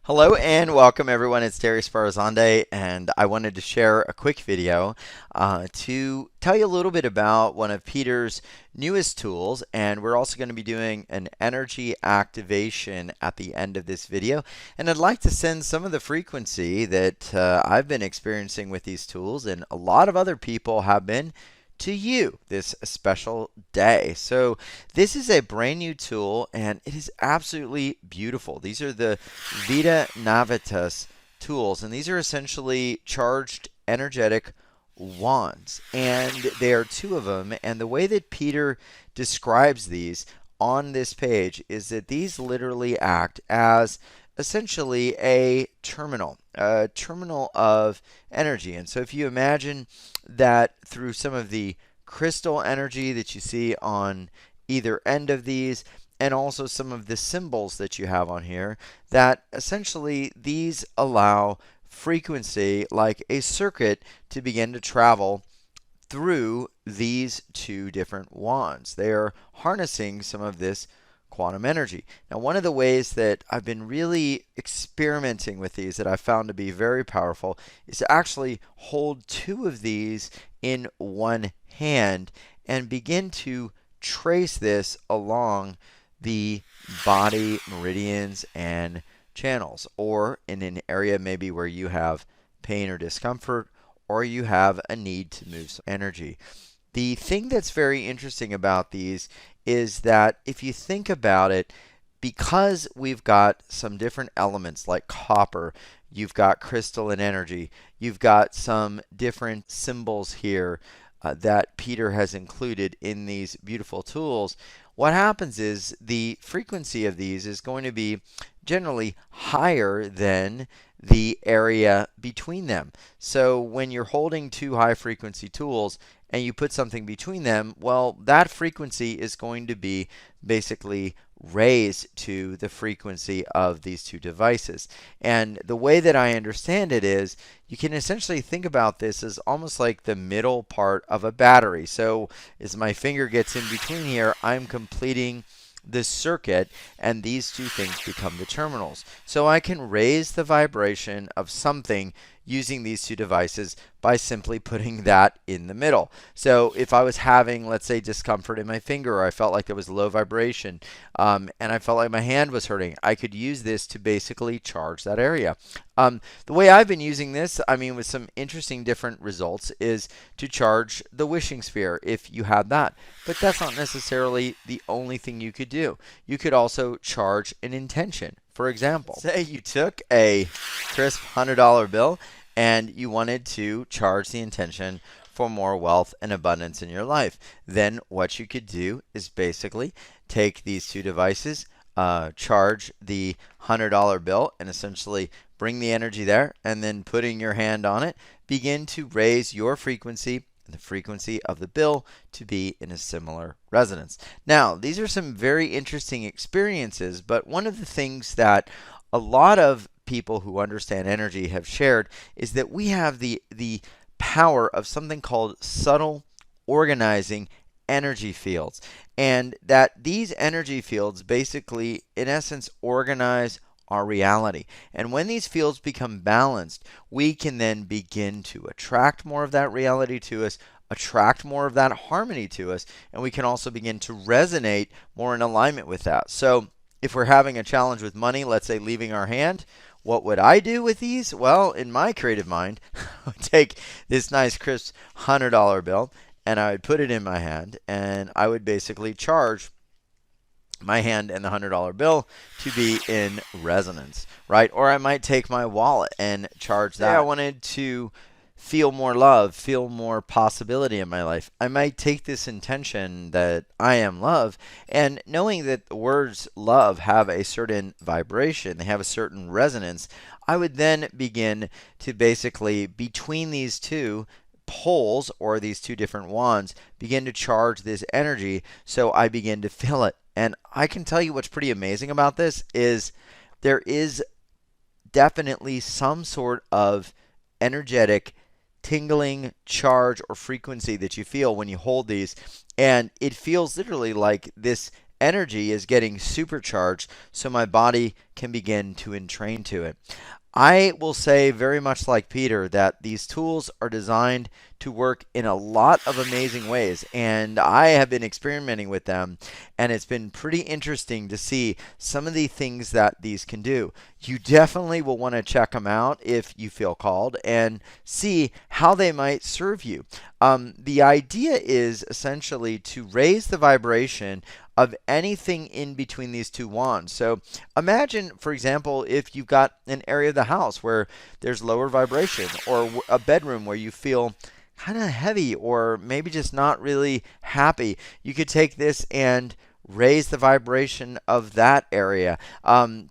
Hello and welcome everyone. It's Terry Sparazande, and I wanted to share a quick video to tell you a little bit about one of Peter's newest tools, and we're also going to be doing an energy activation at the end of this video. And I'd like to send some of the frequency that I've been experiencing with these tools, and a lot of other people have been, to you this special day. So this is a brand new tool and it is absolutely beautiful. These are the Vita Navitas tools, and these are essentially charged energetic wands, and there are two of them. And the way that Peter describes these on this page is that these literally act as essentially a terminal of energy. And so if you imagine that through some of the crystal energy that you see on either end of these, and also some of the symbols that you have on here, that essentially these allow frequency like a circuit to begin to travel through these two different wands. They are harnessing some of this quantum energy. Now, one of the ways that I've been really experimenting with these that I found to be very powerful is to actually hold two of these in one hand and begin to trace this along the body meridians and channels, or in an area maybe where you have pain or discomfort, or you have a need to move some energy. The thing that's very interesting about these is that if you think about it, because we've got some different elements like copper, you've got crystal and energy, you've got some different symbols here that Peter has included in these beautiful tools. What happens is the frequency of these is going to be generally higher than the area between them. So when you're holding two high frequency tools and you put something between them, well, that frequency is going to be basically raised to the frequency of these two devices. And the way that I understand it is you can essentially think about this as almost like the middle part of a battery. So as my finger gets in between here, I'm completing this circuit, and these two things become the terminals. So I can raise the vibration of something using these two devices by simply putting that in the middle. So if I was having, let's say, discomfort in my finger, or I felt like there was low vibration, and I felt like my hand was hurting, I could use this to basically charge that area. The way I've been using this, I mean, with some interesting different results, is to charge the wishing sphere if you had that. But that's not necessarily the only thing you could do. You could also charge an intention. For example, say you took a crisp $100 bill and you wanted to charge the intention for more wealth and abundance in your life. Then what you could do is basically take these two devices, charge the $100 bill, and essentially bring the energy there, and then putting your hand on it, begin to raise your frequency and the frequency of the bill to be in a similar resonance. Now, these are some very interesting experiences, but one of the things that a lot of people who understand energy have shared is that we have the power of something called subtle organizing energy fields, and that these energy fields basically, in essence, organize our reality. And when these fields become balanced, we can then begin to attract more of that reality to us, attract more of that harmony to us, and we can also begin to resonate more in alignment with that. So if we're having a challenge with money, let's say leaving our hand, what would I do with these? Well, in my creative mind, I would take this nice crisp $100 bill and I would put it in my hand, and I would basically charge my hand and the $100 bill to be in resonance, right? Or I might take my wallet and charge that. I wanted to feel more love, feel more possibility in my life. I might take this intention that I am love, and knowing that the words love have a certain vibration, they have a certain resonance, I would then begin to basically, between these two poles or these two different wands, begin to charge this energy so I begin to feel it. And I can tell you what's pretty amazing about this is there is definitely some sort of energetic tingling charge or frequency that you feel when you hold these, and it feels literally like this energy is getting supercharged so my body can begin to entrain to it. I will say, very much like Peter, that these tools are designed to work in a lot of amazing ways, and I have been experimenting with them, and it's been pretty interesting to see some of the things that these can do. You definitely will want to check them out if you feel called and see how they might serve you. The idea is essentially to raise the vibration of anything in between these two wands. So imagine, for example, if you've got an area of the house where there's lower vibration, or a bedroom where you feel kind of heavy or maybe just not really happy. You could take this and raise the vibration of that area,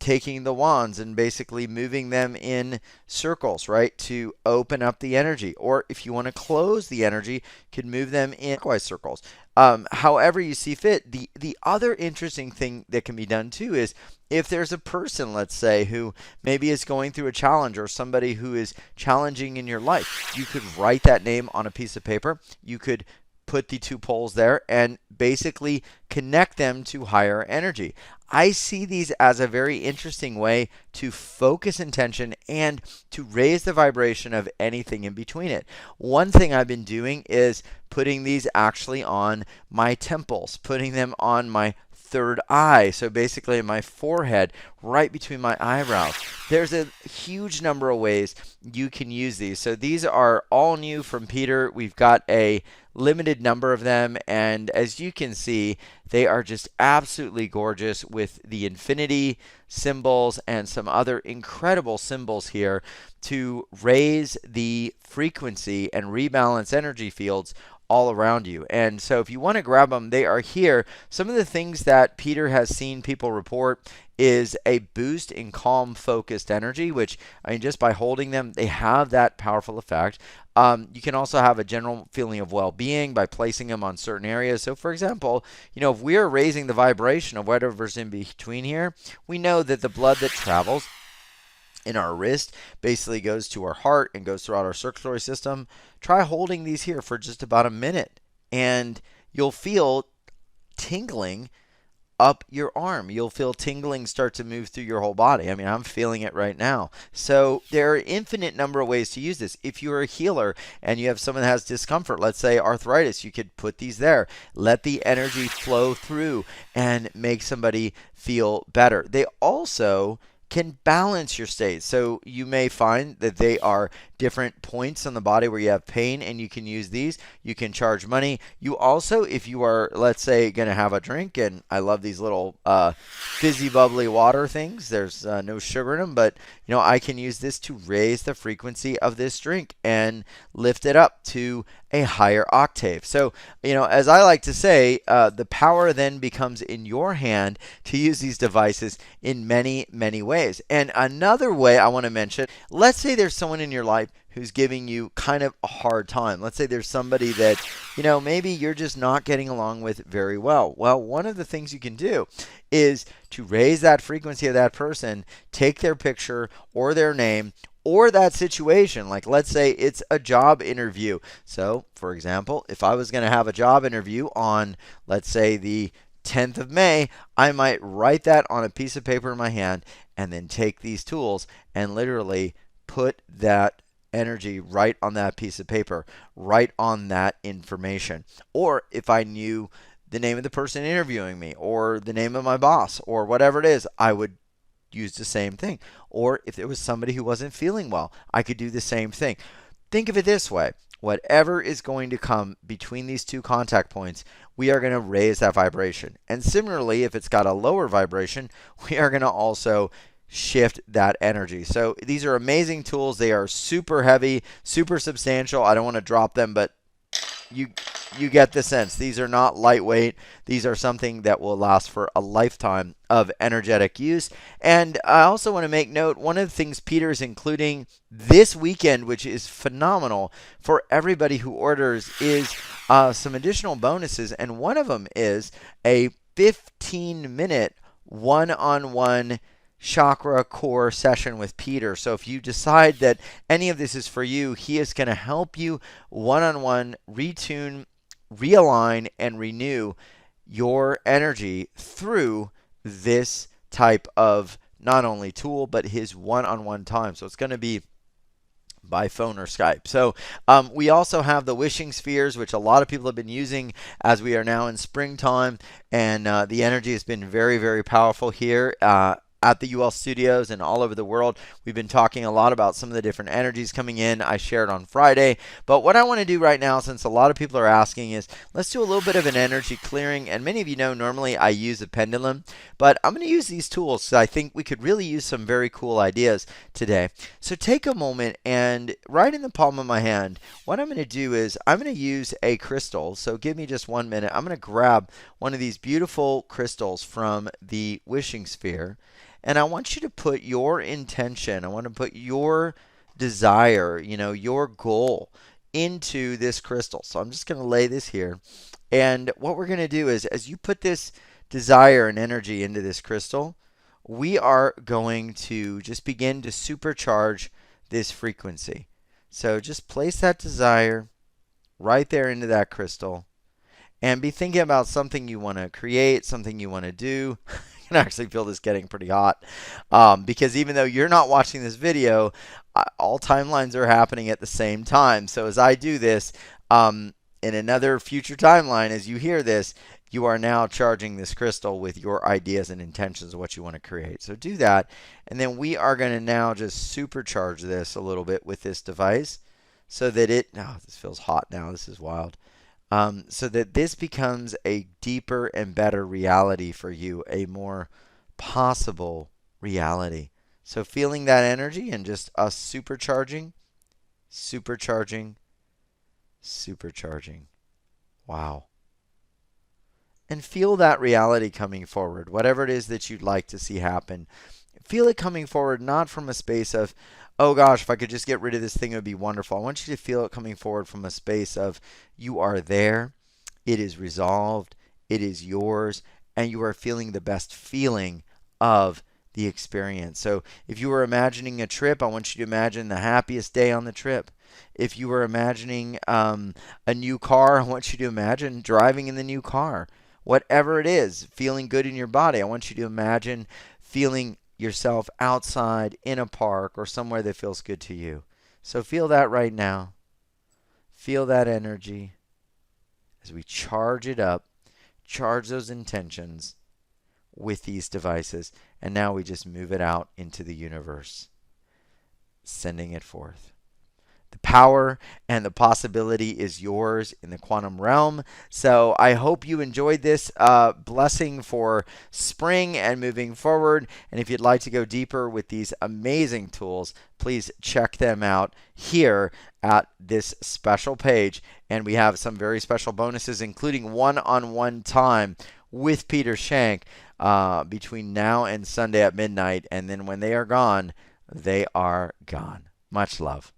taking the wands and basically moving them in circles, right, to open up the energy. Or if you want to close the energy, you could move them in clockwise circles. However you see fit. The other interesting thing that can be done too is if there's a person, let's say, who maybe is going through a challenge, or somebody who is challenging in your life, you could write that name on a piece of paper. You could put the two poles there and basically connect them to higher energy. I see these as a very interesting way to focus intention and to raise the vibration of anything in between it. One thing I've been doing is putting these actually on my temples, putting them on my third eye, so basically my forehead, right between my eyebrows. There's a huge number of ways you can use these. So these are all new from Peter. We've got a limited number of them, and as you can see, they are just absolutely gorgeous with the infinity symbols and some other incredible symbols here to raise the frequency and rebalance energy fields all around you. And so if you want to grab them, they are here. Some of the things that Peter has seen people report is a boost in calm, focused energy, which, I mean, just by holding them, they have that powerful effect. You can also have a general feeling of well-being by placing them on certain areas. So, for example, if we're raising the vibration of whatever's in between here, we know that the blood that travels in our wrist basically goes to our heart and goes throughout our circulatory system. Try holding these here for just about a minute, and you'll feel tingling up your arm. You'll feel tingling start to move through your whole body. I mean, I'm feeling it right now. So there are an infinite number of ways to use this. If you're a healer and you have someone that has discomfort, let's say arthritis, you could put these there. Let the energy flow through and make somebody feel better. They also can balance your state. So you may find that they are different points on the body where you have pain, and you can use these. You can charge money. You also, if you are, let's say, going to have a drink, and I love these little fizzy bubbly water things. There's no sugar in them, but I can use this to raise the frequency of this drink and lift it up to a higher octave. So, as I like to say, the power then becomes in your hand to use these devices in many, many ways. And another way I want to mention, let's say there's someone in your life who's giving you kind of a hard time. Let's say there's somebody that, maybe you're just not getting along with very well. Well, one of the things you can do is to raise that frequency of that person, take their picture or their name or that situation. Like, let's say it's a job interview. So, for example, if I was going to have a job interview on, let's say, the 10th of May, I might write that on a piece of paper in my hand and then take these tools and literally put that energy right on that piece of paper, right on that information. Or if I knew the name of the person interviewing me or the name of my boss or whatever it is, I would use the same thing. Or if there was somebody who wasn't feeling well, I could do the same thing. Think of it this way. Whatever is going to come between these two contact points, we are going to raise that vibration. And similarly, if it's got a lower vibration, we are going to also shift that energy. So these are amazing tools. They are super heavy, super substantial. I don't want to drop them, but you get the sense. These are not lightweight. These are something that will last for a lifetime of energetic use. And I also want to make note, one of the things Peter is including this weekend, which is phenomenal for everybody who orders, is some additional bonuses. And one of them is a 15-minute one-on-one chakra core session with Peter. So if you decide that any of this is for you, he is going to help you one-on-one retune, realign, and renew your energy through this type of not only tool, but his one-on-one time. So it's going to be by phone or Skype. So we also have the wishing spheres, which a lot of people have been using as we are now in springtime, and the energy has been very, very powerful here. At the UL studios and all over the world. We've been talking a lot about some of the different energies coming in. I shared on Friday. But what I want to do right now, since a lot of people are asking, is let's do a little bit of an energy clearing. And many of you know normally I use a pendulum, but I'm going to use these tools. So I think we could really use some very cool ideas today. So take a moment and right in the palm of my hand, what I'm going to do is I'm going to use a crystal. So give me just 1 minute. I'm going to grab one of these beautiful crystals from the wishing sphere. And I want you to put your intention, I want to put your desire, your goal into this crystal. So I'm just going to lay this here. And what we're going to do is, as you put this desire and energy into this crystal, we are going to just begin to supercharge this frequency. So just place that desire right there into that crystal and be thinking about something you want to create, something you want to do. I can actually feel this getting pretty hot because even though you're not watching this video, all timelines are happening at the same time. So as I do this, in another future timeline, as you hear this, you are now charging this crystal with your ideas and intentions of what you want to create. So do that, and then we are going to now just supercharge this a little bit with this device so that this feels hot now. This is wild. So that this becomes a deeper and better reality for you, a more possible reality. So feeling that energy and just us supercharging, supercharging, supercharging. Wow. And feel that reality coming forward, whatever it is that you'd like to see happen. Feel it coming forward, not from a space of, oh gosh, if I could just get rid of this thing, it would be wonderful. I want you to feel it coming forward from a space of you are there, it is resolved, it is yours, and you are feeling the best feeling of the experience. So if you were imagining a trip, I want you to imagine the happiest day on the trip. If you were imagining a new car, I want you to imagine driving in the new car. Whatever it is, feeling good in your body, I want you to imagine feeling yourself outside in a park or somewhere that feels good to you. So feel that right now. Feel that energy as we charge it up, charge those intentions with these devices, and now we just move it out into the universe, sending it forth. The power and the possibility is yours in the quantum realm. So I hope you enjoyed this blessing for spring and moving forward. And if you'd like to go deeper with these amazing tools, please check them out here at this special page. And we have some very special bonuses, including one-on-one time with Peter Shank between now and Sunday at midnight. And then when they are gone, they are gone. Much love.